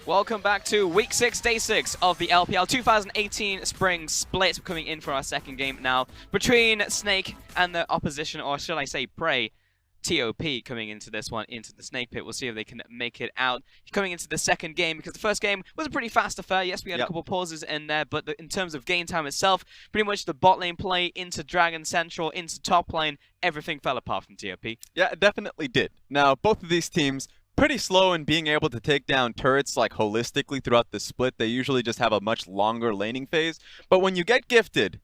Welcome back to Week 6, Day 6 of the LPL 2018 Spring Split. We're coming in for our second game now between Snake and the opposition, or should I say Prey, TOP, coming into this one, into the Snake Pit. We'll see if they can make it out. Coming into the second game, because the first game was a pretty fast affair. Yes, we had a couple pauses in there, but in terms of game time itself, pretty much the bot lane play into Dragon Central, into top lane, everything fell apart from TOP. Yeah, it definitely did. Now, both of these teams pretty slow in being able to take down turrets like holistically throughout the split. They usually just have a much longer laning phase. But when you get gifted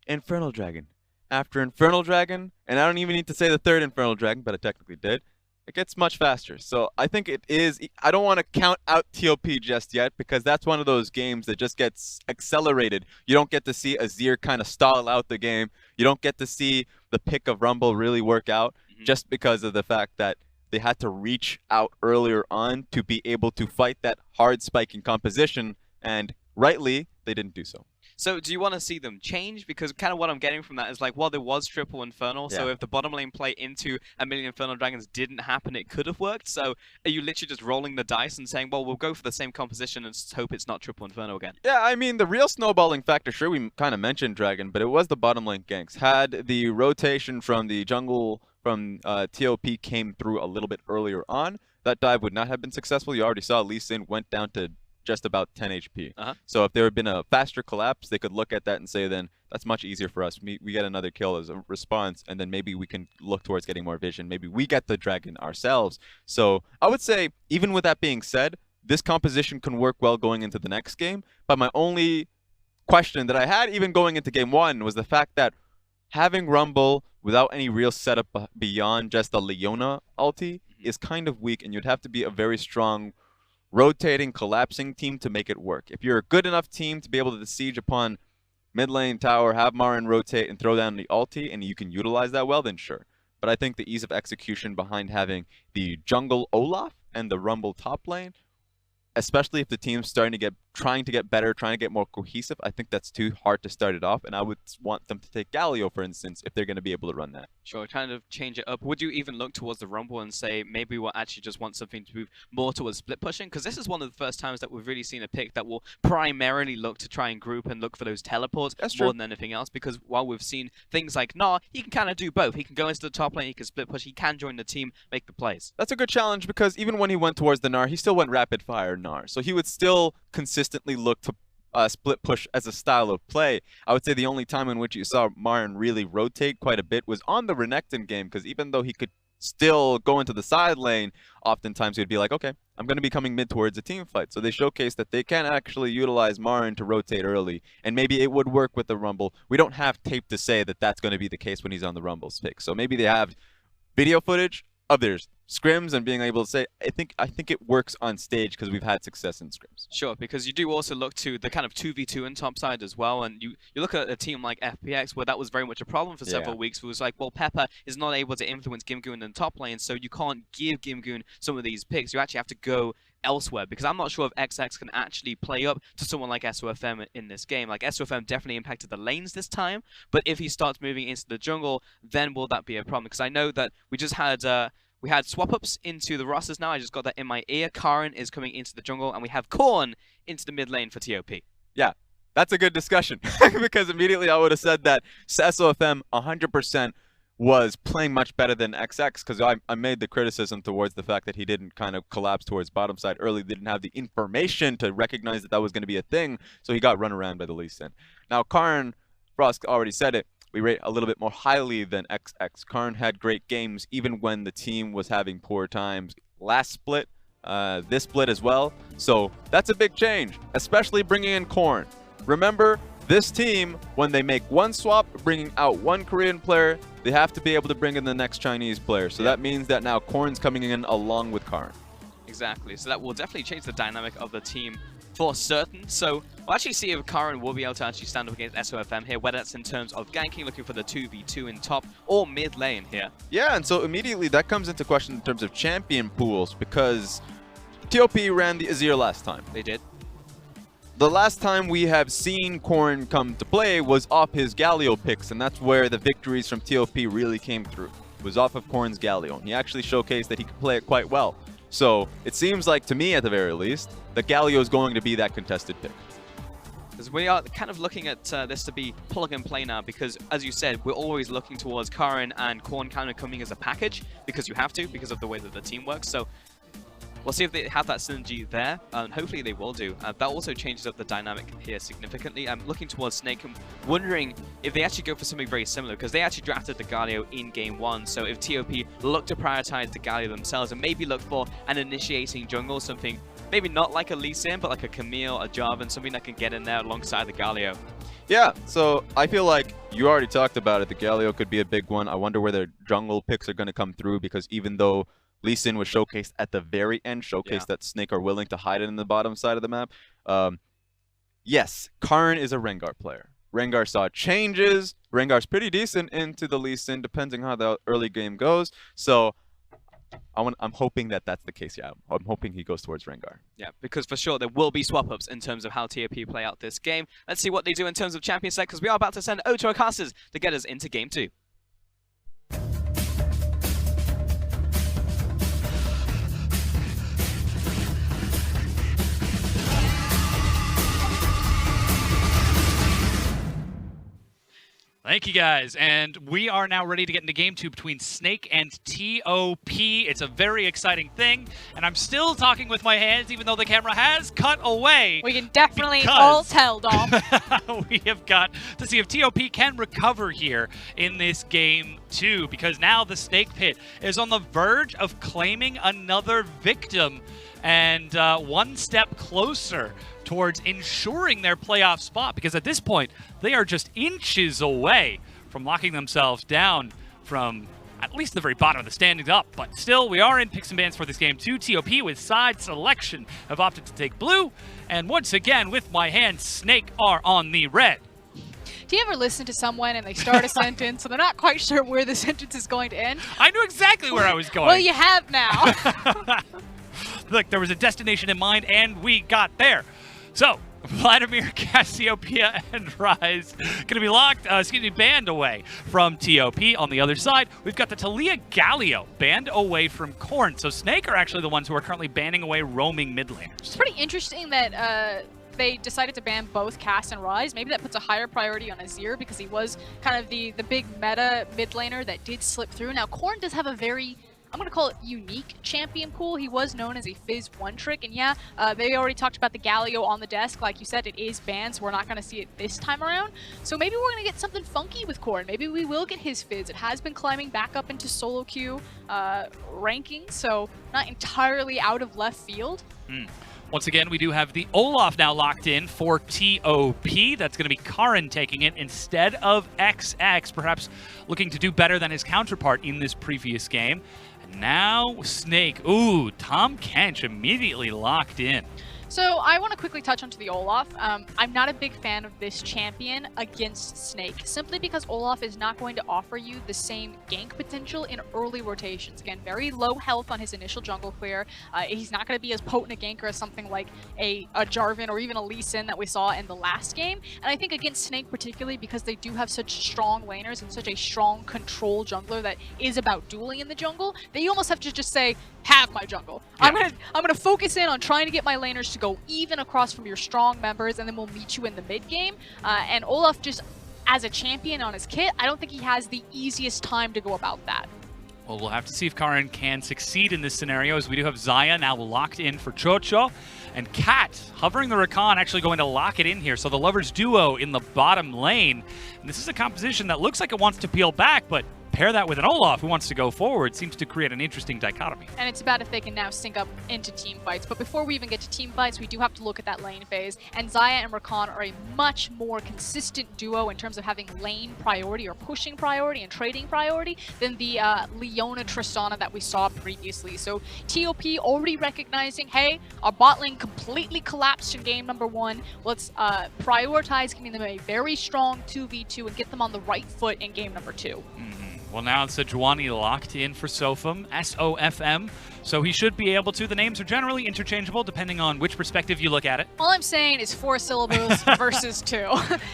Infernal Dragon after Infernal Dragon, and I don't even need to say the third Infernal Dragon, but I technically did, it gets much faster. So I think it is, I don't want to count out TOP just yet, because that's one of those games that just gets accelerated. You don't get to see Azir kind of stall out the game. You don't get to see the pick of Rumble really work out just because of the fact that they had to reach out earlier on to be able to fight that hard spike in composition, and rightly, they didn't do so. So do you want to see them change? Because kind of what I'm getting from that is like, well, there was triple Infernal, so if the bottom lane play into a million Infernal Dragons didn't happen, it could have worked. So are you literally just rolling the dice and saying, well, we'll go for the same composition and just hope it's not triple Infernal again? Yeah, I mean, the real snowballing factor, sure, we kind of mentioned Dragon, but it was the bottom lane ganks. Had the rotation from the jungle from TOP came through a little bit earlier on, that dive would not have been successful. You already saw Lee Sin went down to just about 10 HP. So if there had been a faster collapse, they could look at that and say, then that's much easier for us. We get another kill as a response, and then maybe we can look towards getting more vision. Maybe we get the dragon ourselves. So I would say, even with that being said, this composition can work well going into the next game. But my only question that I had even going into game one was the fact that having Rumble without any real setup beyond just a Leona ulti is kind of weak, and you'd have to be a very strong rotating, collapsing team to make it work. If you're a good enough team to be able to siege upon mid lane tower, have Marin rotate and throw down the ulti, and you can utilize that well, then sure. But I think the ease of execution behind having the jungle Olaf and the Rumble top lane, especially if the team's trying to get better, trying to get more cohesive, I think that's too hard to start it off, and I would want them to take Galio, for instance, if they're going to be able to run that. Sure, kind of change it up. Would you even look towards the Rumble and say, maybe we'll actually just want something to move more towards split pushing? Because this is one of the first times that we've really seen a pick that will primarily look to try and group and look for those teleports more than anything else, because while we've seen things like Gnar, he can kind of do both. He can go into the top lane, he can split push, he can join the team, make the plays. That's a good challenge, because even when he went towards the Gnar, he still went rapid fire Gnar. So he would still consistently look to split push as a style of play. I would say the only time in which you saw Marin really rotate quite a bit was on the Renekton game, because even though he could still go into the side lane, oftentimes he'd be like, okay, I'm going to be coming mid towards a team fight. So they showcased that they can actually utilize Marin to rotate early, and maybe it would work with the Rumble. We don't have tape to say that that's going to be the case when he's on the Rumble's pick. So maybe they have video footage of their scrims and being able to say, I think it works on stage because we've had success in scrims. Sure, because you do also look to the kind of 2v2 in top side as well, and you look at a team like FPX where that was very much a problem for several weeks. It was like, well, Pepper is not able to influence Gimgoon in the top lane, so you can't give Gimgoon some of these picks. You actually have to go elsewhere, because I'm not sure if XX can actually play up to someone like SOFM in this game. Like, SOFM definitely impacted the lanes this time, but if he starts moving into the jungle, then will that be a problem? Because I know that we just had we had swap-ups into the rosters now. I just got that in my ear. Karin is coming into the jungle, and we have Korn into the mid lane for TOP. Yeah, that's a good discussion, because immediately I would have said that SOFM 100% was playing much better than XX, because I made the criticism towards the fact that he didn't kind of collapse towards bottom side early, didn't have the information to recognize that that was going to be a thing, so he got run around by the Lee Sin. Now, Karin, Frost already said it, we rate a little bit more highly than XX. Karin had great games even when the team was having poor times. Last split, this split as well. So that's a big change, especially bringing in Korn. Remember, this team, when they make one swap, bringing out one Korean player, they have to be able to bring in the next Chinese player. So that means that now Korn's coming in along with Karin. Exactly. So that will definitely change the dynamic of the team for certain. So we'll actually see if Karin will be able to actually stand up against SOFM here, whether that's in terms of ganking, looking for the 2v2 in top, or mid lane here. Yeah, and so immediately that comes into question in terms of champion pools, because TOP ran the Azir last time. They did. The last time we have seen Korn come to play was off his Galio picks, and that's where the victories from TOP really came through. It was off of Korn's Galio, and he actually showcased that he could play it quite well. So it seems like, to me at the very least, that Galio is going to be that contested pick. Because we are kind of looking at this to be plug and play now, because as you said, we're always looking towards Karin and Korn kind of coming as a package, because you have to, because of the way that the team works. So we'll see if they have that synergy there, and hopefully they will do. That also changes up the dynamic here significantly. I'm looking towards Snake and wondering if they actually go for something very similar, because they actually drafted the Galio in Game 1. So if TOP look to prioritize the Galio themselves and maybe look for an initiating jungle, something maybe not like a Lee Sin, but like a Camille, a Jarvan, something that can get in there alongside the Galio. Yeah, so I feel like you already talked about it. The Galio could be a big one. I wonder where their jungle picks are going to come through, because even though Lee Sin was showcased at the very end, showcased that Snake are willing to hide it in the bottom side of the map. Yes, Karin is a Rengar player. Rengar saw changes. Rengar's pretty decent into the Lee Sin, depending how the early game goes. So I'm hoping that that's the case. Yeah, I'm hoping he goes towards Rengar. Yeah, because for sure there will be swap-ups in terms of how TOP play out this game. Let's see what they do in terms of champion select, because we are about to send Ocho our casters to get us into Game 2. Thank you, guys. And we are now ready to get into Game 2 between Snake and TOP. It's a very exciting thing. And I'm still talking with my hands, even though the camera has cut away. We can definitely all tell, Dom. We have got to see if TOP can recover here in this Game 2, because now the Snake Pit is on the verge of claiming another victim and one step closer towards ensuring their playoff spot, because at this point, they are just inches away from locking themselves down from at least the very bottom of the standings up. But still, we are in picks and bans for this game too. TOP with side selection have opted to take blue. And once again, with my hand, Snake are on the red. Do you ever listen to someone and they start a sentence and they're not quite sure where the sentence is going to end? I knew exactly where I was going. Well, you have now. Look, there was a destination in mind, and we got there. So, Vladimir, Cassiopeia, and Rise going to be banned away from TOP. On the other side, we've got the Talia Galio banned away from Korn. So Snake are actually the ones who are currently banning away roaming mid laners. It's pretty interesting that they decided to ban both Cass and Rise. Maybe that puts a higher priority on Azir, because he was kind of the big meta mid laner that did slip through. Now, Korn does have a very, I'm going to call it, unique champion pool. He was known as a Fizz one-trick, and yeah, they already talked about the Galio on the desk. Like you said, it is banned, so we're not going to see it this time around. So maybe we're going to get something funky with Korn. Maybe we will get his Fizz. It has been climbing back up into solo queue ranking, so not entirely out of left field. Once again, we do have the Olaf now locked in for TOP. That's going to be Karin taking it instead of XX, perhaps looking to do better than his counterpart in this previous game. And now Snake. Ooh, Tom Kench immediately locked in. So I want to quickly touch onto the Olaf. I'm not a big fan of this champion against Snake, simply because Olaf is not going to offer you the same gank potential in early rotations. Again, very low health on his initial jungle clear. He's not going to be as potent a ganker as something like a Jarvan or even a Lee Sin that we saw in the last game. And I think against Snake particularly, because they do have such strong laners and such a strong control jungler that is about dueling in the jungle, that you almost have to just say, have my jungle. Yeah. I'm gonna focus in on trying to get my laners to go even across from your strong members, and then we'll meet you in the mid game. And Olaf, just as a champion on his kit, I don't think he has the easiest time to go about that. Well, we'll have to see if Karin can succeed in this scenario, as we do have Zaya now locked in for Chocho. And Kat, hovering the Rakan, actually going to lock it in here. So the Lovers duo in the bottom lane. And this is a composition that looks like it wants to peel back, but pair that with an Olaf who wants to go forward seems to create an interesting dichotomy. And it's about if they can now sync up into team fights. But before we even get to team fights, we do have to look at that lane phase. And Zaya and Rakan are a much more consistent duo in terms of having lane priority or pushing priority and trading priority than the Leona Tristana that we saw previously. So TOP already recognizing, hey, our bot lane completely collapsed in game number 1. Let's prioritize giving them a very strong 2v2 and get them on the right foot in game number 2. Well, now it's Sejuani locked in for Sofum. SOFM So he should be able to. The names are generally interchangeable depending on which perspective you look at it. All I'm saying is 4 syllables versus 2.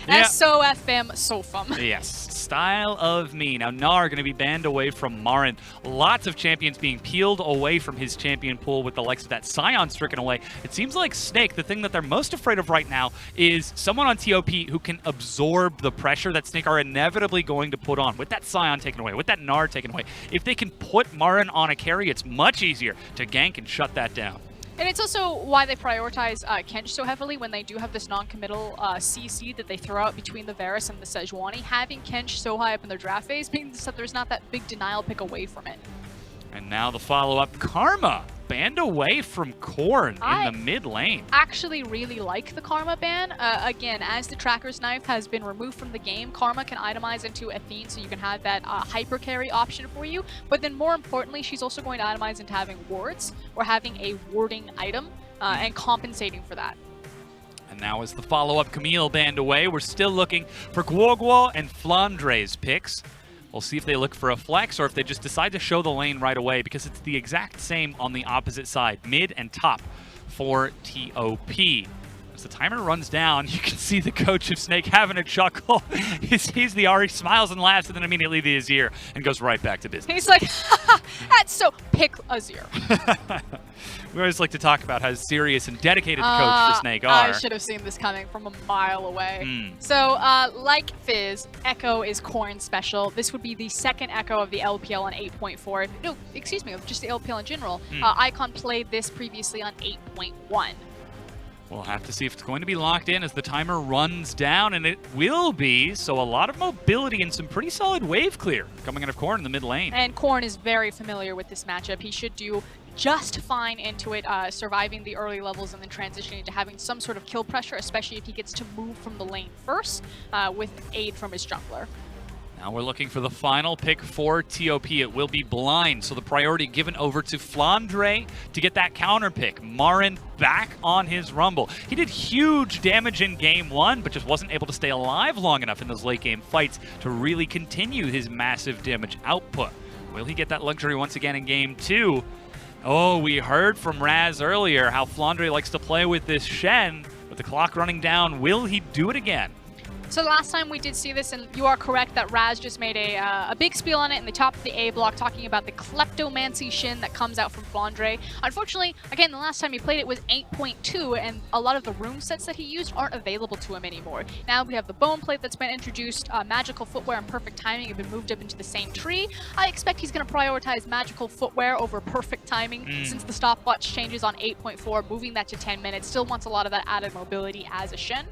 S-O-F-M, SOFM. Yes, style of me. Now, Gnar going to be banned away from Marin. Lots of champions being peeled away from his champion pool with the likes of that Scion stricken away. It seems like Snake, the thing that they're most afraid of right now is someone on TOP who can absorb the pressure that Snake are inevitably going to put on. With that Scion taken away, with that Gnar taken away, if they can put Marin on a carry, it's much easier to gank and shut that down. And it's also why they prioritize Kench so heavily when they do have this non-committal CC that they throw out between the Varus and the Sejuani. Having Kench so high up in their draft phase means that there's not that big denial pick away from it. And now the follow-up, Karma banned away from Korn in the mid lane. Actually really like the Karma ban. Again, as the Tracker's Knife has been removed from the game, Karma can itemize into Athene, so you can have that hyper carry option for you. But then more importantly, she's also going to itemize into having wards or having a warding item and compensating for that. And now as the follow-up, Camille banned away. We're still looking for Guoguo and Flandre's picks. We'll see if they look for a flex or if they just decide to show the lane right away, because it's the exact same on the opposite side, mid and top for TOP. As the timer runs down, you can see the coach of Snake having a chuckle. He sees the Ari, smiles and laughs, and then immediately the Azir and goes right back to business. He's like, that's so pick Azir. We always like to talk about how serious and dedicated the coach for Snake are. I should have seen this coming from a mile away. So, like Fizz, Echo is Korn special. This would be the second Echo of the LPL on 8.4. No, excuse me, of just the LPL in general. Icon played this previously on 8.1. We'll have to see if it's going to be locked in as the timer runs down, and it will be. So a lot of mobility and some pretty solid wave clear coming out of Korn in the mid lane. And Korn is very familiar with this matchup. He should do just fine into it, surviving the early levels and then transitioning to having some sort of kill pressure, especially if he gets to move from the lane first with aid from his jungler. Now we're looking for the final pick for TOP. It will be blind, so the priority given over to Flandre to get that counter pick. Marin back on his rumble. He did huge damage in game 1, but just wasn't able to stay alive long enough in those late game fights to really continue his massive damage output. Will he get that luxury once again in game 2? Oh, we heard from Raz earlier how Flandre likes to play with this Shen. With the clock running down, will he do it again? So last time we did see this, and you are correct that Raz just made a big spiel on it in the top of the A block, talking about the Kleptomancy Shin that comes out from Flandre. Unfortunately, again, the last time he played it was 8.2, and a lot of the rune sets that he used aren't available to him anymore. Now we have the Bone Plate that's been introduced, Magical Footwear and Perfect Timing have been moved up into the same tree. I expect he's going to prioritize Magical Footwear over Perfect Timing since the stopwatch changes on 8.4, moving that to 10 minutes. Still wants a lot of that added mobility as a Shen.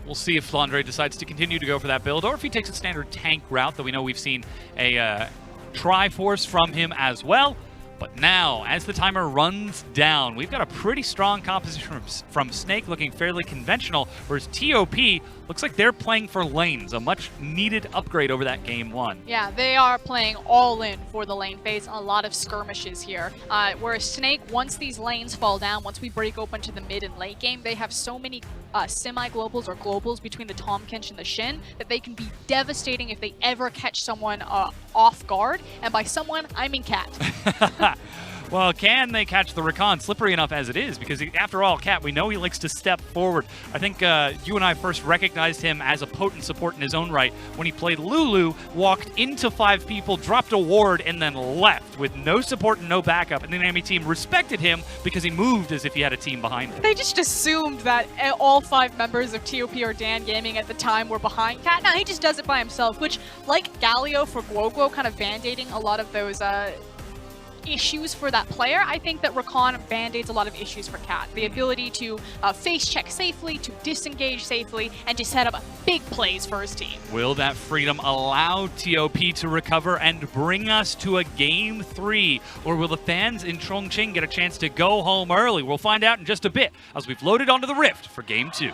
We'll see if Flandre decides to continue to go for that build, or if he takes a standard tank route, though we know we've seen a Triforce from him as well. But now, as the timer runs down, we've got a pretty strong composition from Snake, looking fairly conventional, whereas TOP looks like they're playing for lanes, a much-needed upgrade over that game 1. Yeah, they are playing all in for the lane phase, a lot of skirmishes here. Whereas Snake, once these lanes fall down, once we break open to the mid and late game, they have so many semi-globals or globals between the Tahm Kench and the Shin that they can be devastating if they ever catch someone off guard. And by someone, I mean Cat. Well, can they catch the Rakan? Slippery enough as it is, because after all, Cat, we know he likes to step forward. I think you and I first recognized him as a potent support in his own right when he played Lulu, walked into 5 people, dropped a ward, and then left with no support and no backup. And the enemy team respected him because he moved as if he had a team behind him. They just assumed that all 5 members of TOP or Dan Gaming at the time were behind Cat. Now he just does it by himself, which, like Galio for Guoguo, kind of band-aiding a lot of those issues for that player. I think that Rakan band-aids a lot of issues for Cat. The ability to face check safely, to disengage safely, and to set up big plays for his team. Will that freedom allow TOP to recover and bring us to a game 3? Or will the fans in Chongqing get a chance to go home early? We'll find out in just a bit as we've loaded onto the Rift for game 2.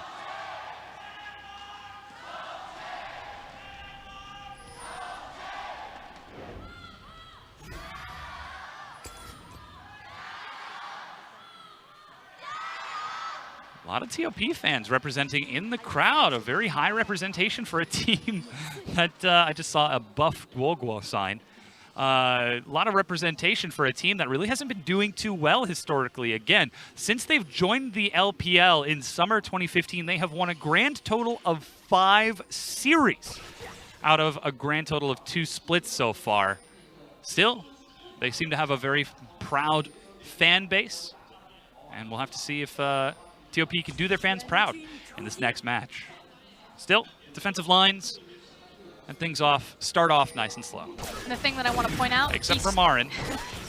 A lot of TOP fans representing in the crowd, a very high representation for a team that I just saw a buff Guoguo sign. a lot of representation for a team that really hasn't been doing too well historically. Again, since they've joined the LPL in summer 2015, they have won a grand total of 5 series out of a grand total of 2 splits so far. Still, they seem to have a very proud fan base, and we'll have to see if TOP can do their fans proud in this next match. Still, defensive lines and things start off nice and slow. And the thing that I want to point out, except for Marin.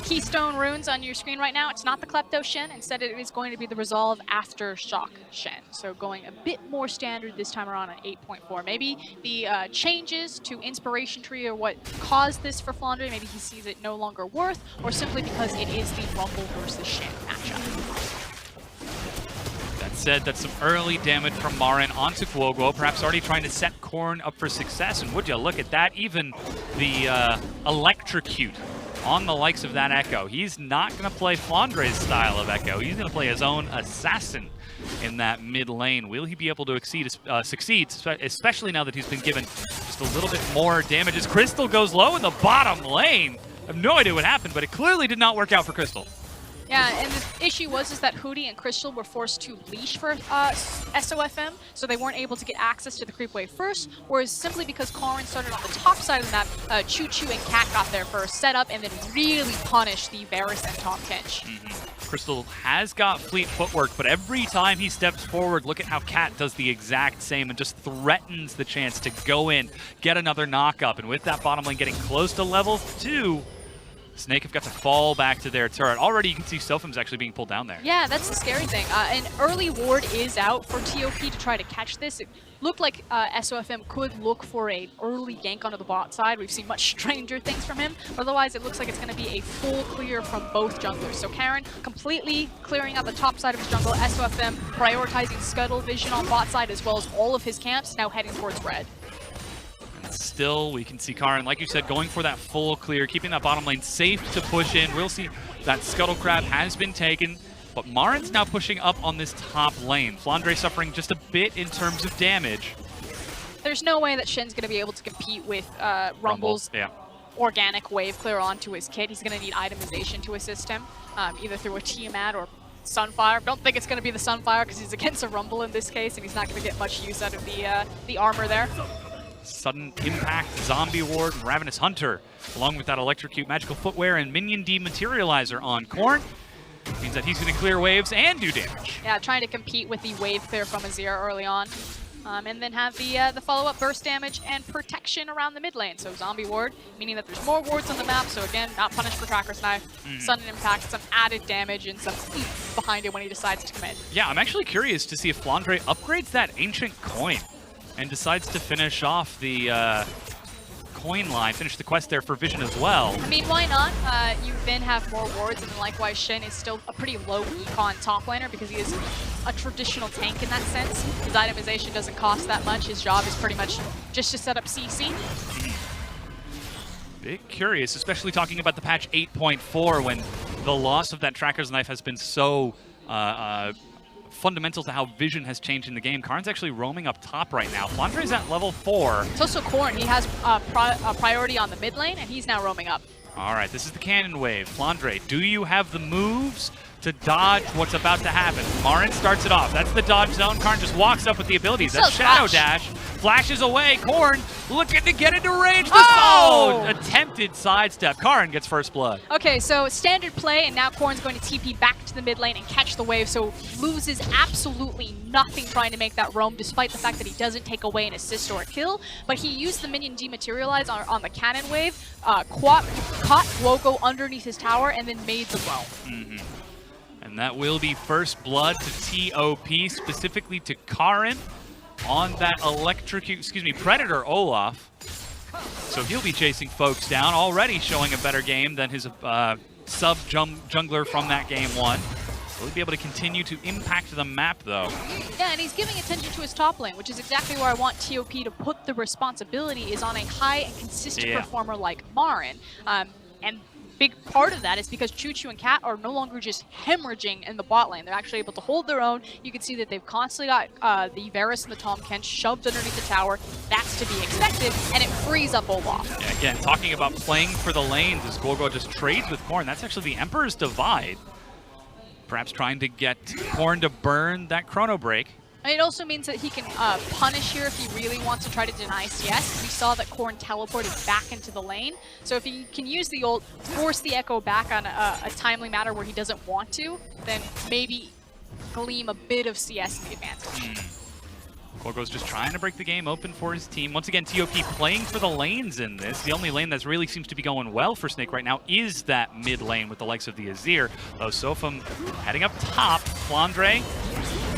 Keystone runes on your screen right now, it's not the Klepto Shen. Instead, it is going to be the Resolve Aftershock Shen. So going a bit more standard this time around on 8.4. Maybe the changes to Inspiration Tree are what caused this for Flandre. Maybe he sees it no longer worth, or simply because it is the Rumble versus Shen matchup. That said, that's some early damage from Marin onto Kwogo, perhaps already trying to set Korn up for success. And would you look at that, even the electrocute on the likes of that Echo. He's not going to play Flandre's style of Echo. He's going to play his own assassin in that mid lane. Will he be able to succeed, especially now that he's been given just a little bit more damage as Crystal goes low in the bottom lane? I have no idea what happened, but it clearly did not work out for Crystal. Yeah, and the issue was that Hootie and Crystal were forced to leash for SOFM, so they weren't able to get access to the creep wave first, whereas simply because Karin started on the top side of the map, Choo Choo and Cat got there first, set up, and then really punished the Varus and Tom Kench. Crystal has got fleet footwork, but every time he steps forward, look at how Cat does the exact same and just threatens the chance to go in, get another knock up, and with that bottom lane getting close to level 2, Snake have got to fall back to their turret. Already you can see Sophum's actually being pulled down there. Yeah, that's the scary thing. An early ward is out for TOP to try to catch this. It looked like SOFM could look for an early gank onto the bot side. We've seen much stranger things from him. Otherwise, it looks like it's going to be a full clear from both junglers. So Karin completely clearing out the top side of his jungle. SOFM prioritizing Scuttle Vision on bot side as well as all of his camps, now heading towards red. Still, we can see Karin, like you said, going for that full clear, keeping that bottom lane safe to push in. We'll see that Scuttle Crab has been taken, but Marin's now pushing up on this top lane. Flandre suffering just a bit in terms of damage. There's no way that Shen's going to be able to compete with Rumble's organic wave clear onto his kit. He's going to need itemization to assist him, either through a Tiamat or Sunfire. Don't think it's going to be the Sunfire because he's against a Rumble in this case, and he's not going to get much use out of the armor there. Sudden Impact, Zombie Ward, and Ravenous Hunter, along with that Electrocute, Magical Footwear, and Minion Dematerializer on Korn. Means that he's going to clear waves and do damage. Yeah, trying to compete with the wave clear from Azir early on. And then have the follow-up burst damage and protection around the mid lane. So Zombie Ward, meaning that there's more wards on the map, so again, not punished for Tracker's Knife. Sudden Impact, some added damage, and some oomph behind it when he decides to commit. Yeah, I'm actually curious to see if Flandre upgrades that Ancient Coin and decides to finish off the coin line, finish the quest there for Vision as well. I mean, why not? You then have more wards, and likewise Shen is still a pretty low econ top laner because he is a traditional tank in that sense. His itemization doesn't cost that much. His job is pretty much just to set up CC. Bit curious, especially talking about the patch 8.4 when the loss of that Tracker's Knife has been so fundamental to how Vision has changed in the game. Karn's actually roaming up top right now. Flandre's at level 4. It's also Korn. He has a priority on the mid lane, and he's now roaming up. All right, this is the cannon wave. Flandre, do you have the moves to dodge what's about to happen? Marin starts it off. That's the dodge zone. Karn just walks up with the abilities. That's Shadow Dash. Flashes away. Korn looking to get into range. Attempted sidestep. Karn gets first blood. Okay, so standard play, and now Korn's going to TP back to the mid lane and catch the wave, so loses absolutely nothing trying to make that roam, despite the fact that he doesn't take away an assist or a kill. But he used the minion dematerialize on the cannon wave, caught Kwogo underneath his tower, and then made the roam. And that will be first blood to TOP, specifically to Karin on that Predator Olaf. So he'll be chasing folks down, already showing a better game than his sub-jungler from that game 1. Will he be able to continue to impact the map, though? Yeah, and he's giving attention to his top lane, which is exactly where I want TOP to put the responsibility, is on a high and consistent performer like Marin. And big part of that is because Choo-Choo and Cat are no longer just hemorrhaging in the bot lane. They're actually able to hold their own. You can see that they've constantly got the Varus and the Tahm Kench shoved underneath the tower. That's to be expected, and it frees up Olaf. Yeah, again, talking about playing for the lanes as Gogo just trades with Corn. That's actually the Emperor's Divide. Perhaps trying to get Corn to burn that Chrono Break. And it also means that he can punish here if he really wants to try to deny CS. We saw that Corn teleported back into the lane. So if he can use the ult, force the Echo back on a timely matter where he doesn't want to, then maybe gleam a bit of CS in the advantage. Gogo's just trying to break the game open for his team. Once again, TOP playing for the lanes in this. The only lane that really seems to be going well for Snake right now is that mid lane with the likes of the Azir. Though Sofam heading up top. Flandre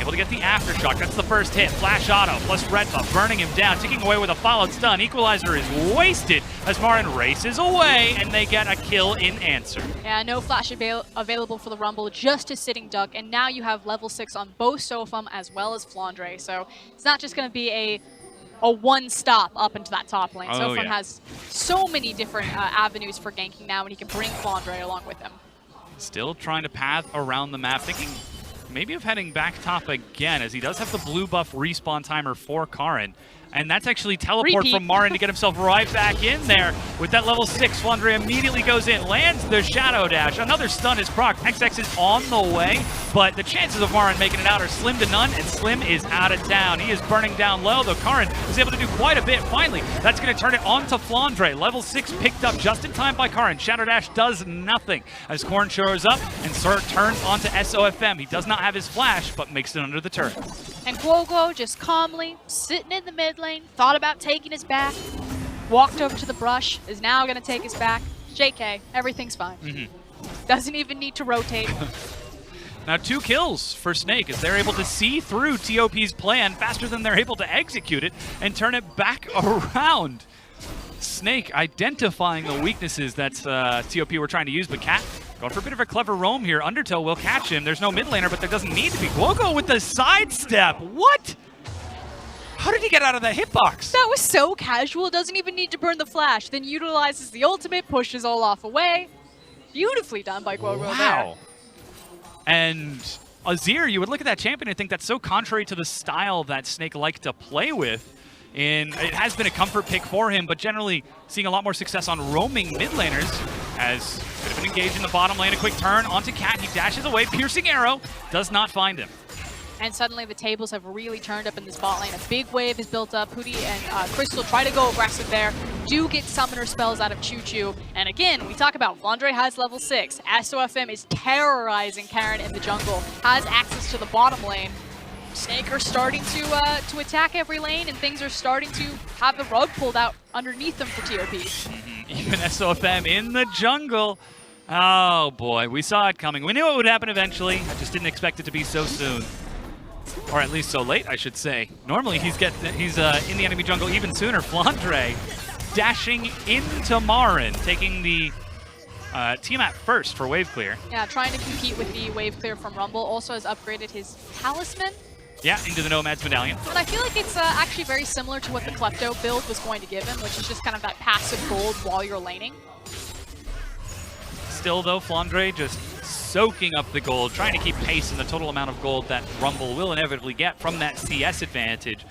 able to get the aftershock. That's the first hit. Flash auto plus red buff burning him down, ticking away with a followed stun. Equalizer is wasted as Marin races away, and they get a kill in answer. Yeah, no flash available for the Rumble, just a sitting duck, and now you have level 6 on both Sofam as well as Flandre. So it's not just going to be a one-stop up into that top lane. Sofam has so many different avenues for ganking now, and he can bring Flandre along with him. Still trying to path around the map, thinking maybe of heading back top again, as he does have the blue buff respawn timer for Karin. And that's actually teleport from Marin to get himself right back in there. With that level 6, Flandre immediately goes in, lands the Shadow Dash. Another stun is proc. XX is on the way, but the chances of Marin making it out are slim to none, and Slim is out of town. He is burning down low, though Karin is able to do quite a bit. Finally, that's going to turn it on to Flandre. Level 6 picked up just in time by Karin. Shadow Dash does nothing as Corn shows up and turns onto SOFM. He does not have his flash, but makes it under the turret. And Gogo just calmly sitting in the mid lane, thought about taking his back, walked over to the brush, is now going to take his back. JK, everything's fine. Doesn't even need to rotate. Now 2 kills for Snake as they're able to see through TOP's plan faster than they're able to execute it and turn it back around. Snake identifying the weaknesses that TOP were trying to use, but Cat going for a bit of a clever roam here. Undertow will catch him. There's no mid laner, but there doesn't need to be. Gogo with the sidestep. What? How did he get out of that hitbox? That was so casual. Doesn't even need to burn the flash. Then utilizes the ultimate, pushes Olaf away. Beautifully done by Gogo there. And Azir, you would look at that champion and think that's so contrary to the style that Snake liked to play with. And it has been a comfort pick for him, but generally seeing a lot more success on roaming mid laners as could have been engaged in the bottom lane. A quick turn onto Cat. He dashes away. Piercing arrow does not find him. And suddenly the tables have really turned up in this bot lane. A big wave is built up. Hootie and Crystal try to go aggressive there. Do get summoner spells out of Choo-Choo. And again, we talk about Flandre has level 6. SOFM is terrorizing Karin in the jungle. Has access to the bottom lane. Snake are starting to attack every lane, and things are starting to have the rug pulled out underneath them for TOP. Even SOFM in the jungle. Oh boy, we saw it coming. We knew it would happen eventually. I just didn't expect it to be so soon. Or at least so late, I should say. Normally he's in the enemy jungle even sooner. Flandre dashing into Marin, taking the team at first for wave clear. Yeah, trying to compete with the wave clear from Rumble. Also has upgraded his talisman. Yeah, into the Nomad's Medallion. And I feel like it's actually very similar to what the Klepto build was going to give him, which is just kind of that passive gold while you're laning. Still though, Flandre just soaking up the gold, trying to keep pace in the total amount of gold that Rumble will inevitably get from that CS advantage.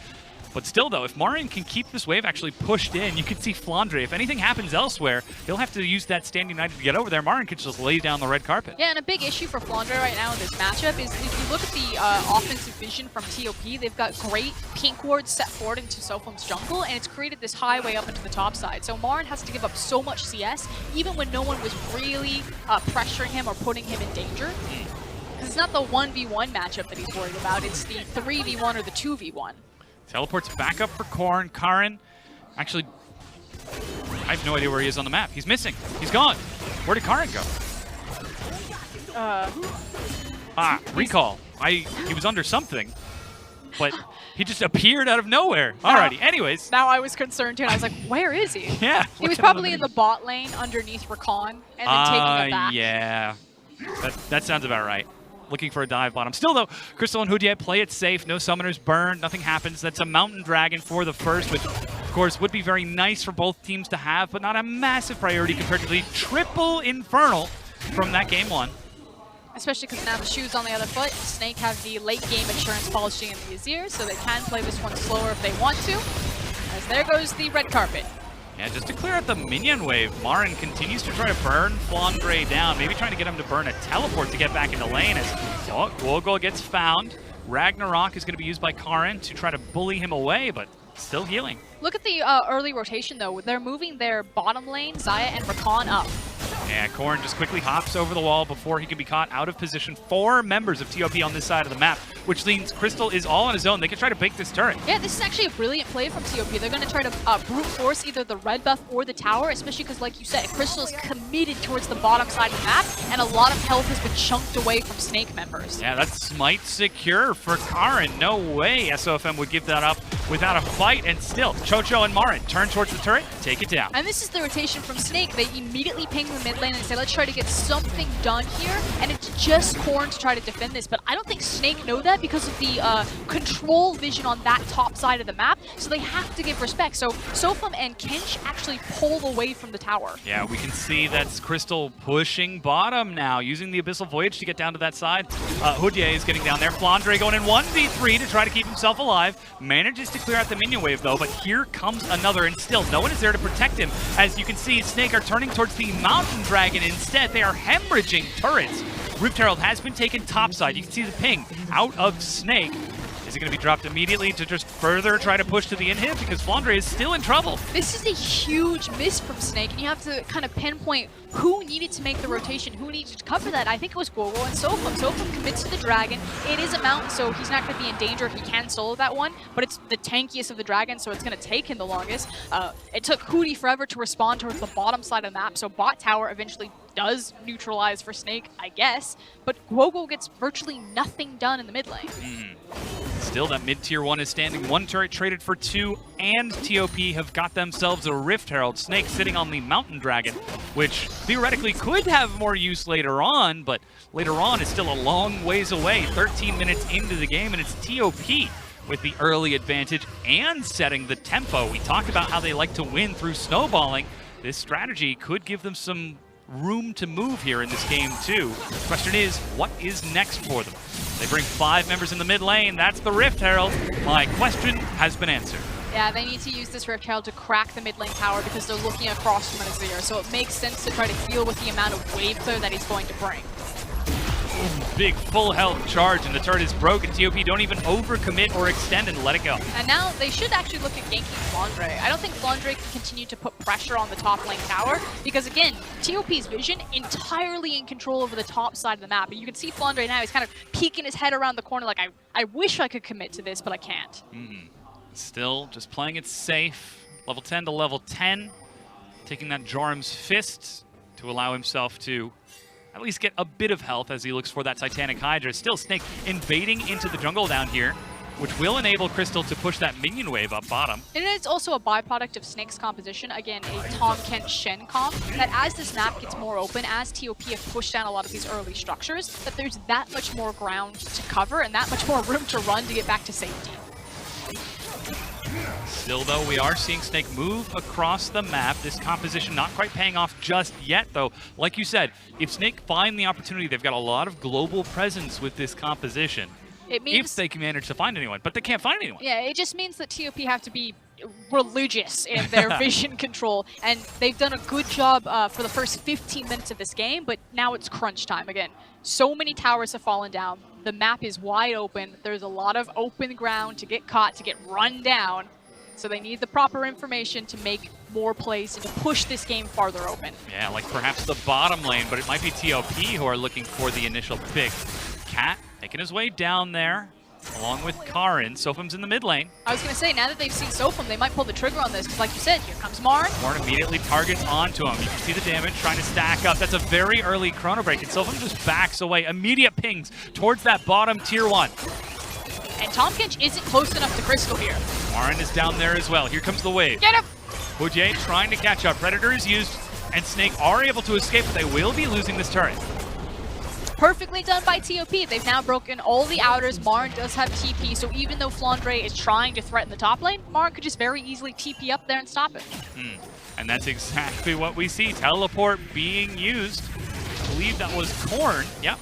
But still though, if Marin can keep this wave actually pushed in, you can see Flandre. If anything happens elsewhere, he'll have to use that Stand United to get over there. Marin can just lay down the red carpet. Yeah, and a big issue for Flandre right now in this matchup is if you look at the offensive vision from TOP, they've got great pink wards set forward into Sofam's jungle, and it's created this highway up into the top side. So Marin has to give up so much CS, even when no one was really pressuring him or putting him in danger. Because it's not the 1v1 matchup that he's worried about, it's the 3v1 or the 2v1. Teleports back up for Corn. Karin, actually, I have no idea where he is on the map. He's missing. He's gone. Where did Karin go? Recall. He was under something, but he just appeared out of nowhere. Alrighty, anyways. Now I was concerned too, and I was like, where is he? Yeah. He was probably in the bot lane underneath Rakan, and then taking it back. Yeah. That sounds about right. Looking for a dive bottom. Still though, Crystal and Houdiet play it safe. No summoners burn. Nothing happens. That's a Mountain Dragon for the first, which Of course, would be very nice for both teams to have, but not a massive priority compared to the triple Infernal from that game 1. Especially because now the shoe's on the other foot. Snake have the late game insurance policy in the Azir, so they can play this one slower if they want to. As there goes the red carpet. Yeah, just to clear out the minion wave, Marin continues to try to burn FLICKR down, maybe trying to get him to burn a teleport to get back into lane as Gwogol gets found. Ragnarok is going to be used by Karin to try to bully him away, but still healing. Look at the early rotation, though. They're moving their bottom lane, Xayah and Rakan, up. Yeah, Corrin just quickly hops over the wall before he can be caught out of position. 4 members of TOP on this side of the map, which means Crystal is all on his own. They can try to bake this turret. Yeah, this is actually a brilliant play from TOP. They're going to try to brute force either the red buff or the tower, especially because, like you said, Crystal is committed towards the bottom side of the map, and a lot of health has been chunked away from Snake members. Yeah, that's Smite secure for Karin. No way SOFM would give that up without a fight, and still, Chocho and Marin turn towards the turret, take it down. And this is the rotation from Snake. They immediately ping the mid lane and say, let's try to get something done here, and it's just Corrin to try to defend this, but I don't think Snake know that because of the control vision on that top side of the map, so they have to give respect. So Sofum and Kench actually pull away from the tower. Yeah, we can see that's Crystal pushing bottom now, using the Abyssal Voyage to get down to that side. Houdier is getting down there. FLICKR going in 1v3 to try to keep himself alive. Manages to clear out the minion wave though, but here comes another, and still no one is there to protect him. As you can see, Snake are turning towards the Mountain Dragon instead. They are hemorrhaging turrets. Rift Herald has been taken topside. You can see the ping out of Snake. Is it going to be dropped immediately to just further try to push to the inhib? Because FLICKR is still in trouble. This is a huge miss from Snake, and you have to kind of pinpoint who needed to make the rotation, who needed to cover that. I think it was Gwogol and Sofum. Sofum commits to the dragon. It is a mountain, so he's not going to be in danger. He can solo that one, but it's the tankiest of the dragon, so it's going to take him the longest. It took Hootie forever to respond towards the bottom side of the map, so bot tower eventually does neutralize for Snake, I guess, but Gwogol gets virtually nothing done in the mid lane. Still, that mid-tier 1 is standing. 1 turret traded for 2, and TOP have got themselves a Rift Herald. Snake sitting on the Mountain Dragon, which theoretically could have more use later on, but later on is still a long ways away. 13 minutes into the game, and it's TOP with the early advantage and setting the tempo. We talked about how they like to win through snowballing. This strategy could give them some room to move here in this game too. The question is, what is next for them? They bring 5 members in the mid lane. That's the Rift Herald. My question has been answered. Yeah, they need to use this Rift Herald to crack the mid lane tower because they're looking across from an Azir, so it makes sense to try to deal with the amount of wave clear that he's going to bring. Big full health charge, and the turret is broken. TOP don't even overcommit or extend and let it go. And now they should actually look at ganking FLICKR. I don't think FLICKR can continue to put pressure on the top lane tower because, again, TOP's vision entirely in control over the top side of the map. And you can see FLICKR now, he's kind of peeking his head around the corner like, I wish I could commit to this, but I can't. Still just playing it safe. Level 10 to level 10. Taking that Joram's Fist to allow himself to at least get a bit of health as he looks for that Titanic Hydra. Still Snake invading into the jungle down here, which will enable Crystal to push that minion wave up bottom. And it's also a byproduct of Snake's composition, again, a Tahm Kench Shen comp, that as this map gets more open, as TOP have pushed down a lot of these early structures, that there's that much more ground to cover and that much more room to run to get back to safety. Still, though, we are seeing Snake move across the map. This composition not quite paying off just yet, though. Like you said, if Snake find the opportunity, they've got a lot of global presence with this composition. It means, if they can manage to find anyone, but they can't find anyone. Yeah, it just means that TOP have to be religious in their vision control, and they've done a good job for the first 15 minutes of this game, but now it's crunch time again. So many towers have fallen down. The map is wide open. There's a lot of open ground to get caught, to get run down. So they need the proper information to make more plays and to push this game farther open. Yeah, like perhaps the bottom lane, but it might be TOP who are looking for the initial pick. Cat making his way down there, along with Karin. Sofum's in the mid lane. I was going to say, now that they've seen Sofum, they might pull the trigger on this, because like you said, here comes Marin. Marin immediately targets onto him. You can see the damage, trying to stack up. That's a very early chrono break, and Sofum just backs away. Immediate pings towards that bottom tier 1. And Tahm Kench isn't close enough to Crystal here. Marin is down there as well. Here comes the wave. Get him! Houdier trying to catch up. Predator is used, and Snake are able to escape, but they will be losing this turret. Perfectly done by TOP. They've now broken all the outers. Marin does have TP, so even though FLICKR is trying to threaten the top lane, Marin could just very easily TP up there and stop it. And that's exactly what we see. Teleport being used. I believe that was Korn. Yep.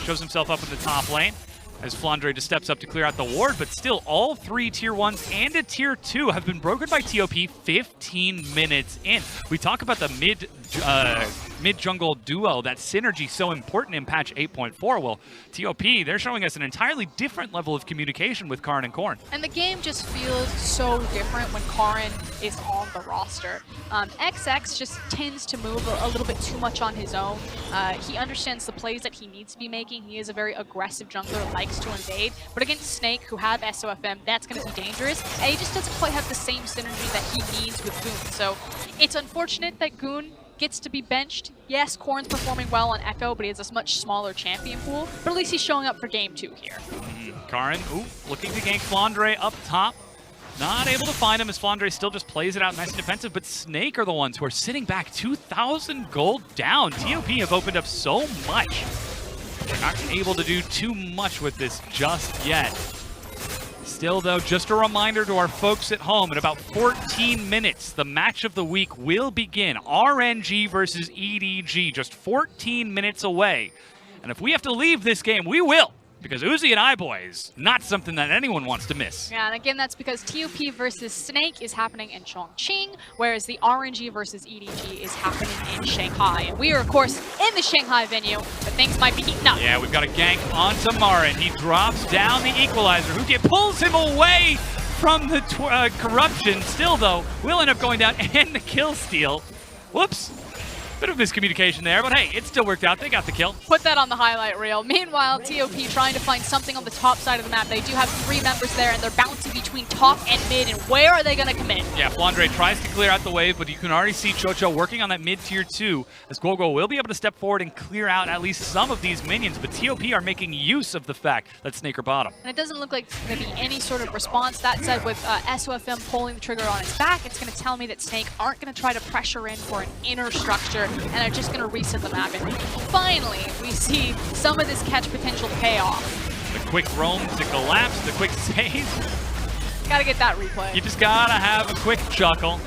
Shows himself up in the top lane as FLICKR just steps up to clear out the ward, but still all 3 tier 1s and a tier 2 have been broken by TOP 15 minutes in. We talk about the mid-jungle duo, that synergy so important in patch 8.4. Well, TOP, they're showing us an entirely different level of communication with Karn and Korn. And the game just feels so different when Karn is on the roster. XX just tends to move a little bit too much on his own. He understands the plays that he needs to be making. He is a very aggressive jungler, likes to invade. But against Snake, who have SOFM, that's going to be dangerous. And he just doesn't quite have the same synergy that he needs with Goon. So it's unfortunate that Goon gets to be benched. Yes, Korn's performing well on Echo, but he has a much smaller champion pool. But at least he's showing up for game 2 here. Karn, looking to gank FLICKR up top. Not able to find him as FLICKR still just plays it out nice and defensive, but Snake are the ones who are sitting back 2,000 gold down. TOP have opened up so much. They're not able to do too much with this just yet. Still, though, just a reminder to our folks at home, in about 14 minutes, the match of the week will begin. RNG versus EDG, just 14 minutes away. And if we have to leave this game, we will, because Uzi and I-Boys, not something that anyone wants to miss. Yeah, and again, that's because TOP versus Snake is happening in Chongqing, whereas the RNG versus EDG is happening in Shanghai. And we are, of course, in the Shanghai venue, but things might be heating up. Yeah, we've got a gank onto Marin. He drops down the equalizer. Huge pulls him away from the corruption. Still, though, will end up going down and the kill steal. Whoops. Bit of miscommunication there, but hey, it still worked out. They got the kill. Put that on the highlight reel. Meanwhile, TOP trying to find something on the top side of the map. They do have 3 members there, and they're bouncing between top and mid, and where are they going to commit? Yeah, FLICKR tries to clear out the wave, but you can already see Chocho working on that mid-tier 2, as Gogo will be able to step forward and clear out at least some of these minions, but TOP are making use of the fact that Snake are bottom. And it doesn't look like there's going to be any sort of response. That said, with SOFM pulling the trigger on its back, it's going to tell me that Snake aren't going to try to pressure in for an inner structure, and are just going to reset the map. And finally, we see some of this catch potential pay off. The quick roam to collapse, the quick save. Gotta get that replay. You just gotta have a quick chuckle.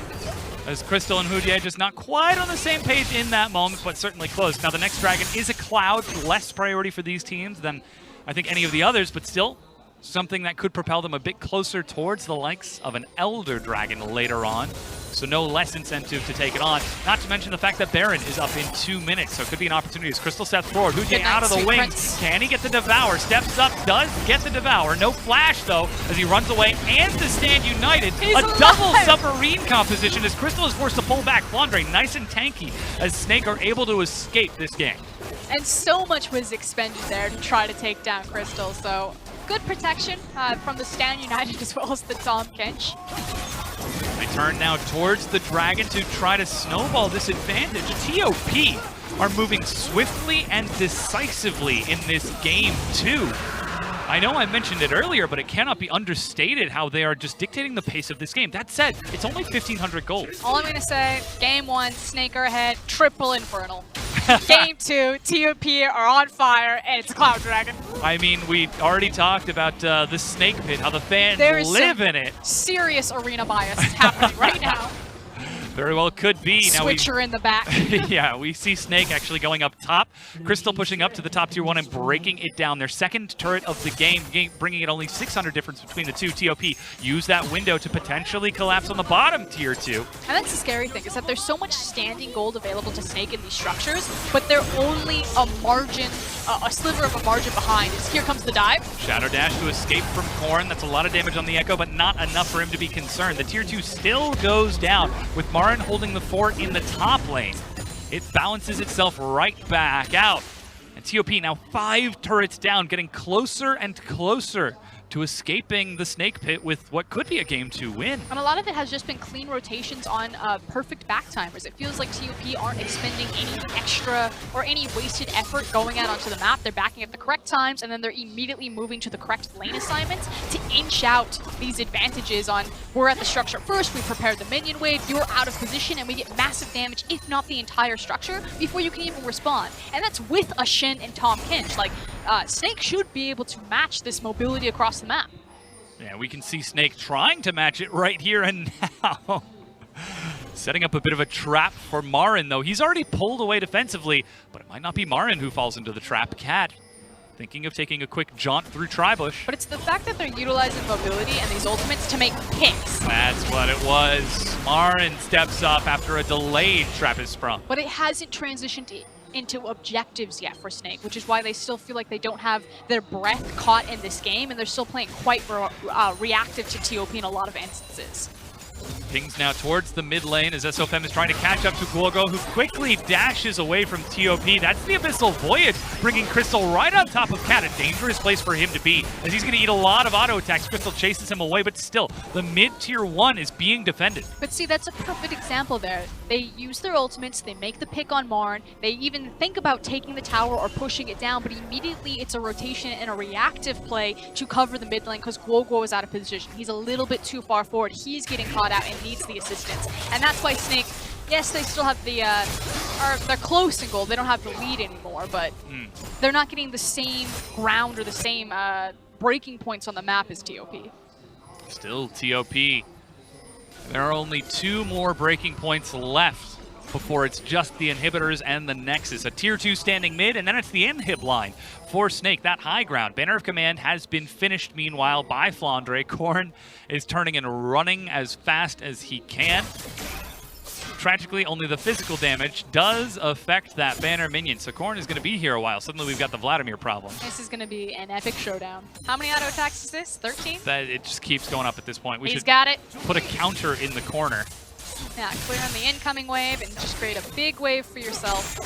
As Crystal and Hudier just not quite on the same page in that moment, but certainly close. Now the next dragon is a Cloud, less priority for these teams than I think any of the others, but still something that could propel them a bit closer towards the likes of an Elder Dragon later on. So no less incentive to take it on. Not to mention the fact that Baron is up in 2 minutes, so it could be an opportunity as Crystal steps forward. Hudier out of the wings. Can he get the Devour? Steps up, does get the Devour. No flash, though, as he runs away. And to stand united, a double submarine composition as Crystal is forced to pull back. FLICKR nice and tanky as Snake are able to escape this game. And so much was expended there to try to take down Crystal, so good protection from the Stand United as well as the Tom Kench. They turn now towards the Dragon to try to snowball this advantage. TOP are moving swiftly and decisively in this game too. I know I mentioned it earlier, but it cannot be understated how they are just dictating the pace of this game. That said, it's only 1,500 gold. All I'm going to say, game 1, Snake are ahead, triple Infernal. Game 2, TOP are on fire, and it's Cloud Dragon. I mean, we already talked about the Snake Pit, how the fans live in it. Serious arena bias happening right now. Very well could be. Switcher in the back. Yeah, we see Snake actually going up top. Crystal pushing up to the top tier 1 and breaking it down. Their second turret of the game, bringing it only 600 difference between the two. TOP use that window to potentially collapse on the bottom tier 2. And that's the scary thing, is that there's so much standing gold available to Snake in these structures, but they're only a margin, a sliver of a margin behind. Here comes the dive. Shadow Dash to escape from Korn. That's a lot of damage on the Echo, but not enough for him to be concerned. The tier 2 still goes down with Marin holding the fort in the top lane. It balances itself right back out. And TOP now 5 turrets down, getting closer and closer to escaping the Snake Pit with what could be a Game 2 win. And a lot of it has just been clean rotations on perfect backtimers. It feels like TOP aren't expending any extra or any wasted effort going out onto the map. They're backing at the correct times, and then they're immediately moving to the correct lane assignments to inch out these advantages on, we're at the structure first, we prepared the minion wave, you're out of position, and we get massive damage, if not the entire structure, before you can even respond. And that's with a Shen Jhin and Tom Kinch. Like, Snake should be able to match this mobility across the map. Yeah, we can see Snake trying to match it right here and now. Setting up a bit of a trap for Marin, though. He's already pulled away defensively, but it might not be Marin who falls into the trap. Cat thinking of taking a quick jaunt through Tribush. But it's the fact that they're utilizing mobility and these ultimates to make picks. That's what it was. Marin steps up after a delayed trap is sprung. But it hasn't transitioned into objectives yet for Snake, which is why they still feel like they don't have their breath caught in this game, and they're still playing quite reactive to TOP in a lot of instances. Pings now towards the mid lane as SOFM is trying to catch up to Guogo, who quickly dashes away from TOP. That's the Abyssal Voyage, bringing Crystal right on top of Cat. A dangerous place for him to be, as he's going to eat a lot of auto attacks. Crystal chases him away, but still, the mid-tier 1 is being defended. But see, that's a perfect example there. They use their ultimates, they make the pick on Marn, they even think about taking the tower or pushing it down, but immediately it's a rotation and a reactive play to cover the mid lane because Guogo is out of position. He's a little bit too far forward. He's getting caught out and needs the assistance. And that's why Snake, yes, they still have the, they're close in goal. They don't have the lead anymore, but they're not getting the same ground or the same breaking points on the map as TOP. Still TOP. There are only 2 more breaking points left before it's just the inhibitors and the Nexus. A tier 2 standing mid, and then it's the inhib line for Snake, that high ground. Banner of Command has been finished, meanwhile, by FLICKR. Korn is turning and running as fast as he can. Tragically, only the physical damage does affect that Banner minion, so Korn is going to be here a while. Suddenly we've got the Vladimir problem. This is going to be an epic showdown. How many auto attacks is this? 13? It just keeps going up at this point. He's got it. Put a counter in the corner. Yeah, clear on the incoming wave and just create a big wave for yourself.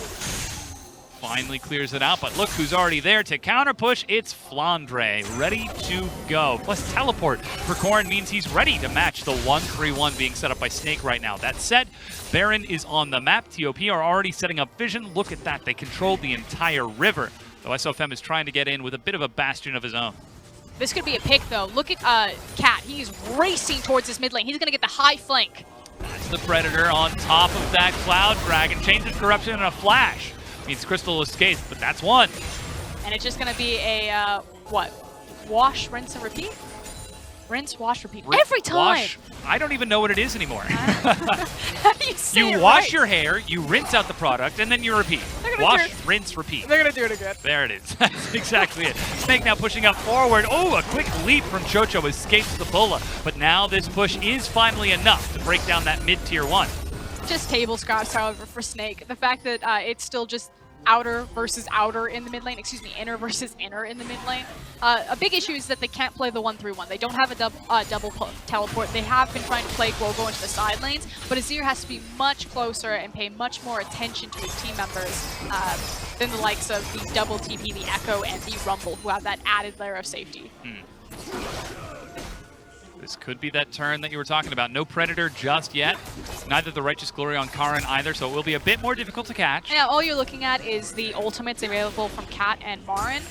Finally clears it out, but look who's already there to counter push. It's FLICKR, ready to go. Plus teleport for Korn means he's ready to match the 1-3-1 being set up by Snake right now. That said, Baron is on the map. TOP are already setting up vision. Look at that, they controlled the entire river. Though SOFM is trying to get in with a bit of a bastion of his own. This could be a pick though. Look at Cat, he's racing towards his mid lane. He's gonna get the high flank. That's the Predator on top of that Cloud Dragon. Changes corruption in a flash. Means Crystal escapes, but that's one. And it's just going to be a, what? Wash, rinse, and repeat? Rinse, wash, repeat. Every time! Wash. I don't even know what it is anymore. How do you say You it wash right? your hair, you rinse out the product, and then you repeat. Wash, rinse, repeat. They're going to do it again. There it is. That's exactly it. Snake now pushing up forward. Oh, a quick leap from Chocho escapes the Bulla. But now this push is finally enough to break down that mid-tier 1. Just table scraps, however, for Snake. The fact that it's still just outer versus outer in the mid lane, excuse me, inner versus inner in the mid lane. A big issue is that they can't play the 1-3-1. They don't have a double teleport. They have been trying to play Guogo into the side lanes, but Azir has to be much closer and pay much more attention to his team members than the likes of the double TP, the Echo, and the Rumble, who have that added layer of safety. This could be that turn that you were talking about. No Predator just yet. Neither the Righteous Glory on Karin either, so it will be a bit more difficult to catch. Yeah, all you're looking at is the ultimates available from Cat and Marin.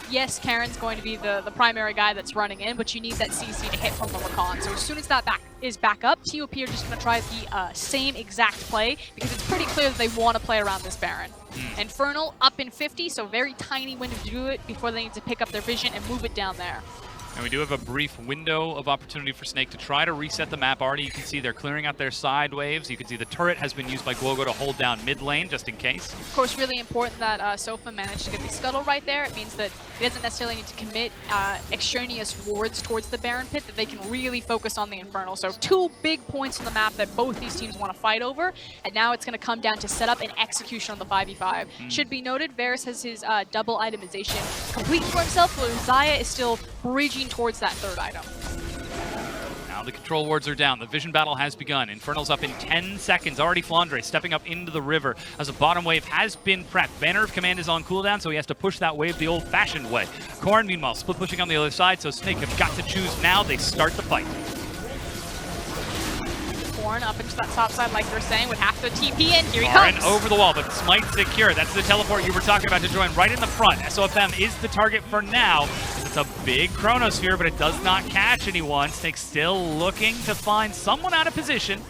Yes, Karen's going to be the primary guy that's running in, but you need that CC to hit from the Rakan. So as soon as that is back up, TOP are just going to try the same exact play, because it's pretty clear that they want to play around this Baron. Infernal up in 50, so very tiny window to do it before they need to pick up their vision and move it down there. And we do have a brief window of opportunity for Snake to try to reset the map. Already you can see they're clearing out their side waves. You can see the turret has been used by Guogo to hold down mid lane, just in case. Of course, really important that Sofa managed to get the scuttle right there. It means that he doesn't necessarily need to commit extraneous wards towards the Baron pit, that they can really focus on the Infernal. So 2 big points on the map that both these teams want to fight over, and now it's going to come down to setup and execution on the 5v5. Should be noted, Varus has his double itemization complete for himself, while Zaya is still bridging towards that 3rd item. Now the control wards are down. The vision battle has begun. Infernal's up in 10 seconds. Already FLICKR stepping up into the river as a bottom wave has been prepped. Banner of Command is on cooldown, so he has to push that wave the old-fashioned way. Korn, meanwhile, split pushing on the other side, so Snake have got to choose now. They start the fight. Korn up into that top side, like they're saying, with half the TP in. Here he Korn comes. over the wall, but Smite secure. That's the teleport you were talking about to join right in the front. SOFM is the target for now. It's a big Chronosphere, but it does not catch anyone. Snake still looking to find someone out of position.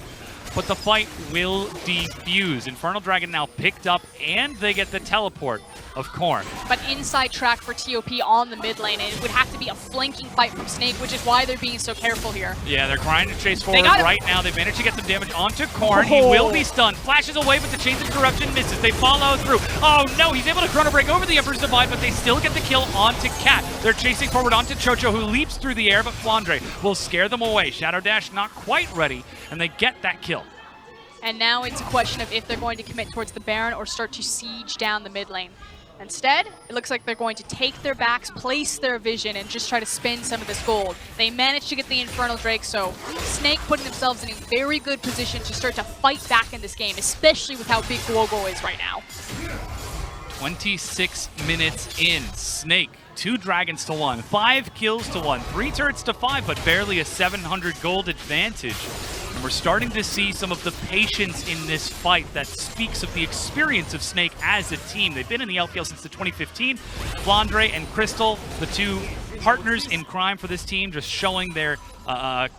but the fight will defuse. Infernal Dragon now picked up, and they get the teleport of Korn. But inside track for TOP on the mid lane, and it would have to be a flanking fight from Snake, which is why they're being so careful here. Yeah, they're trying to chase forward right now. They've managed to get some damage onto Korn. He will be stunned. Flashes away, but the Chains of Corruption misses. They follow through. Oh no, he's able to Chrono Break over the Emperor's Divide, but they still get the kill onto Cat. They're chasing forward onto Chocho, who leaps through the air, but Flandre will scare them away. Shadow Dash not quite ready, and they get that kill. And now it's a question of if they're going to commit towards the Baron or start to siege down the mid lane. Instead, it looks like they're going to take their backs, place their vision, and just try to spin some of this gold. They managed to get the Infernal Drake, so Snake putting themselves in a very good position to start to fight back in this game, especially with how big Guogo is right now. 26 minutes in. Snake, 2 dragons to 1, 5 kills to 1, 3 turrets to 5, but barely a 700 gold advantage. And we're starting to see some of the patience in this fight that speaks of the experience of Snake as a team. They've been in the LPL since the 2015. Flandre and Crystal, the 2 partners in crime for this team, just showing their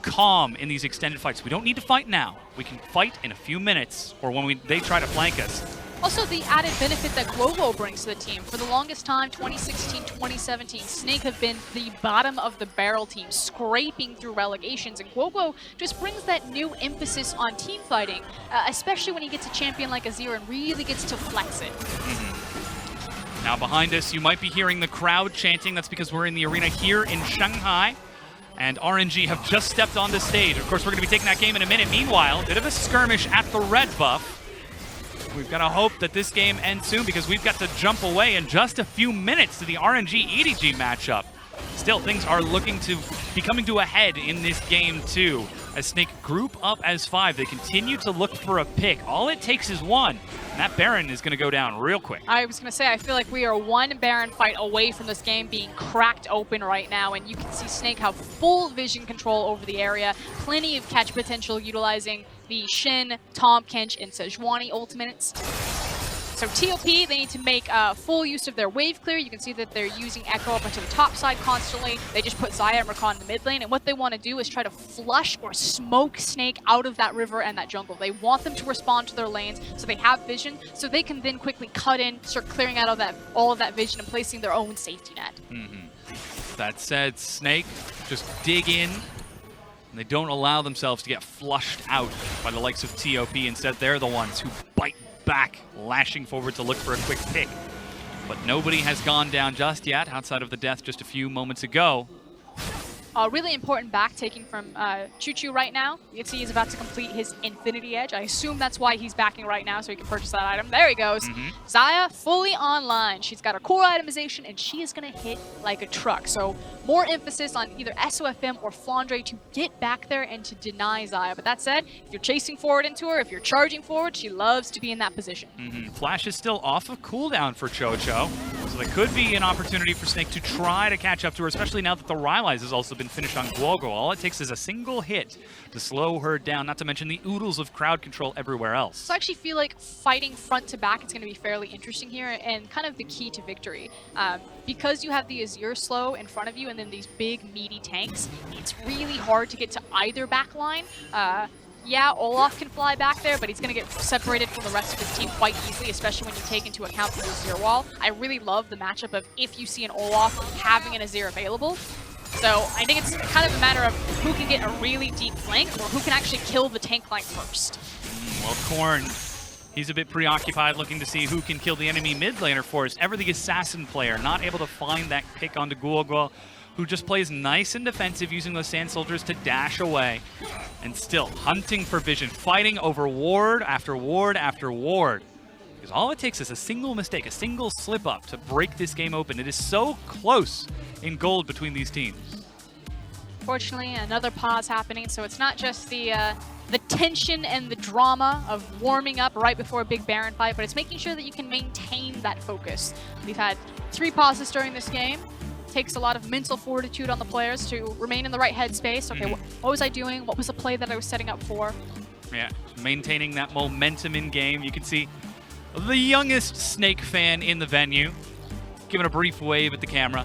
calm in these extended fights. We don't need to fight now. We can fight in a few minutes or when they try to flank us. Also, the added benefit that Guogo brings to the team. For the longest time, 2016, 2017, Snake have been the bottom of the barrel team, scraping through relegations, and Guogo just brings that new emphasis on team fighting, especially when he gets a champion like Azir and really gets to flex it. Now behind us, you might be hearing the crowd chanting. That's because we're in the arena here in Shanghai, and RNG have just stepped on the stage. Of course, we're going to be taking that game in a minute. Meanwhile, a bit of a skirmish at the red buff. We've got to hope that this game ends soon because we've got to jump away in just a few minutes to the RNG EDG matchup. Still, things are looking to be coming to a head in this game too. As Snake group up as 5, they continue to look for a pick. All it takes is 1, and that Baron is going to go down real quick. I was going to say, I feel like we are 1 Baron fight away from this game being cracked open right now, and you can see Snake have full vision control over the area, plenty of catch potential utilizing the Shin, Tom Kench, and Sejuani ultimates. So TOP, they need to make full use of their wave clear. You can see that they're using Echo up onto the top side constantly. They just put Xayah and Rakan in the mid lane, and what they want to do is try to flush or smoke Snake out of that river and that jungle. They want them to respond to their lanes so they have vision, so they can then quickly cut in, start clearing out of all of that vision and placing their own safety net. That said, Snake just dig in. They don't allow themselves to get flushed out by the likes of TOP. Instead, they're the ones who bite back, lashing forward to look for a quick pick. But nobody has gone down just yet, outside of the death just a few moments ago. Really important back taking from Choo-Choo right now. You can see he's about to complete his Infinity Edge. I assume that's why he's backing right now, so he can purchase that item. There he goes. Xayah fully online. She's got her core itemization, and she is going to hit like a truck. So more emphasis on either SOFM or Flandre to get back there and to deny Xayah. But that said, if you're chasing forward into her, if you're charging forward, she loves to be in that position. Flash is still off of cooldown for Chocho, so there could be an opportunity for Snake to try to catch up to her, especially now that the Rylai's has also been finished on Guogo. All it takes is a single hit to slow her down, not to mention the oodles of crowd control everywhere else. So I actually feel like fighting front to back is going to be fairly interesting here and kind of the key to victory. Because you have the Azir slow in front of you and then these big meaty tanks, it's really hard to get to either back line. Yeah, Olaf can fly back there, but he's going to get separated from the rest of his team quite easily, especially when you take into account the Azir wall. I really love the matchup of if you see an Olaf having an Azir available. So I think it's kind of a matter of who can get a really deep flank or who can actually kill the tank line first. Well, Korn, he's a bit preoccupied looking to see who can kill the enemy mid laner for us. Ever the assassin player, not able to find that pick onto Guogo, who just plays nice and defensive using those sand soldiers to dash away. And still hunting for vision, fighting over ward after ward after ward. Because all it takes is a single mistake, a single slip up to break this game open. It is so close in gold between these teams. Fortunately, another pause happening, so it's not just the tension and the drama of warming up right before a big Baron fight, but it's making sure that you can maintain that focus. We've had 3 pauses during this game. It takes a lot of mental fortitude on the players to remain in the right headspace. Okay, what was I doing? What was the play that I was setting up for? Yeah, maintaining that momentum in game. You can see the youngest Snake fan in the venue giving a brief wave at the camera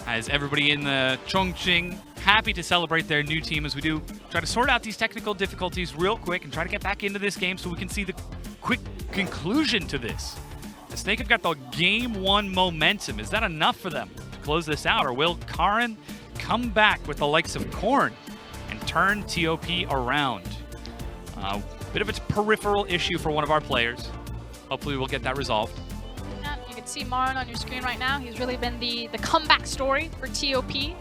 as everybody in the Chongqing happy to celebrate their new team as we do try to sort out these technical difficulties real quick and try to get back into this game so we can see the quick conclusion to this. The Snake have got the game 1 momentum. Is that enough for them to close this out, or will Karin come back with the likes of Korn and turn TOP around? Bit of a peripheral issue for one of our players. Hopefully we'll get that resolved. You can see Marin on your screen right now. He's really been the comeback story for TOP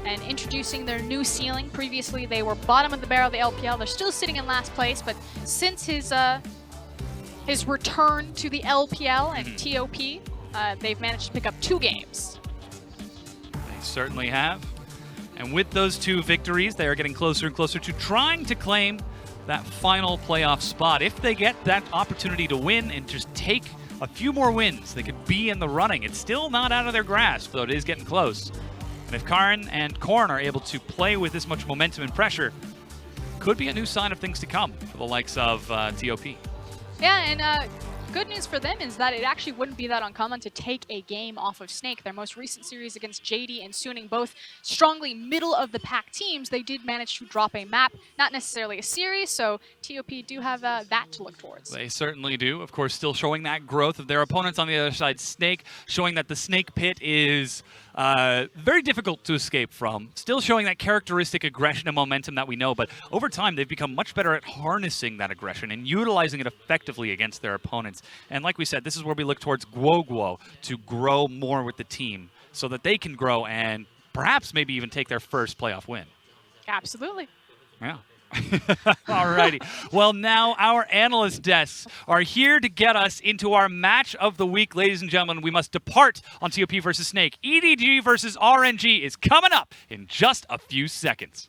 and introducing their new ceiling. Previously, they were bottom of the barrel of the LPL. They're still sitting in last place, but since his return to the LPL and TOP, they've managed to pick up 2 games. They certainly have. And with those 2 victories, they are getting closer and closer to trying to claim that final playoff spot. If they get that opportunity to win and just take a few more wins, they could be in the running. It's still not out of their grasp, though it is getting close. And if Karin and Korn are able to play with this much momentum and pressure, could be a new sign of things to come for the likes of TOP. Yeah, and good news for them is that it actually wouldn't be that uncommon to take a game off of Snake. Their most recent series against JD and Suning, both strongly middle-of-the-pack teams, they did manage to drop a map, not necessarily a series, so TOP do have that to look towards. They certainly do. Of course, still showing that growth of their opponents on the other side, Snake, showing that the Snake pit is very difficult to escape from. Still showing that characteristic aggression and momentum that we know, but over time they've become much better at harnessing that aggression and utilizing it effectively against their opponents. And like we said, this is where we look towards Guo to grow more with the team so that they can grow and perhaps maybe even take their first playoff win. Absolutely. Yeah. Alrighty. Well, now our analyst desks are here to get us into our match of the week. Ladies and gentlemen, we must depart on TOP versus Snake. EDG versus RNG is coming up in just a few seconds.